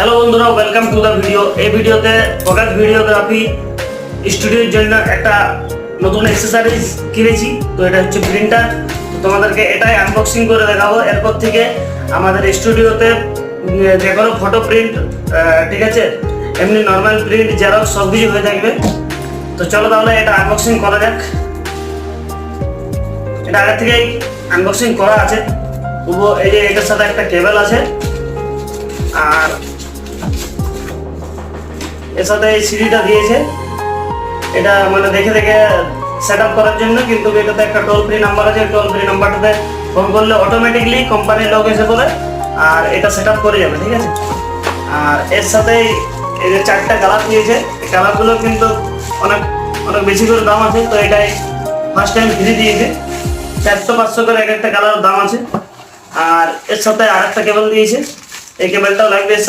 Hello বন্ধুরা, welcome to the video. এই ভিডিওতে ফোকাস ভিডিওগ্রাফি স্টুডিওর জন্য একটা নতুন অ্যাক্সেসরিজ কিনেছি। তো এটা হচ্ছে প্রিন্টার। তো তোমাদেরকে এটাই আনবক্সিং করে দেখাবো। এরপর থেকে আমাদের স্টুডিওতে যে কোনো ফটো প্রিন্ট, ঠিক আছে, এমনি নর্মাল প্রিন্ট, জেরক্স সব কিছু হয়ে থাকবে। তো চলো তাহলে এটা আনবক্সিং করা যাক। এটা আগে থেকেই আনবক্সিং করা আছে, তবুও এই যে এটার সাথে একটা কেবল আছে, আর এর সাথে এই সিডিটা দিয়েছে। এটা মানে দেখে দেখে সেট আপ করার জন্য, কিন্তু এটাতে একটা টোল ফ্রি নাম্বার আছে। টোল ফ্রি নাম্বারটাতে ফোন করলে অটোমেটিকলি কোম্পানির লোক এসে বলে আর এটা সেট আপ করে যাবে, ঠিক আছে। আর এর সাথে এই যে 4টা কালার দিয়েছে, এই কালারগুলো কিন্তু অনেক অনেক বেশি করে দাম আছে। তো এটাই ফার্স্ট টাইম ফ্রি দিয়েছে। 400-500 করে এক একটা কালার দাম আছে। আর এর সাথে আর একটা কেবল দিয়েছে, এই কেবলটাও লাগবে।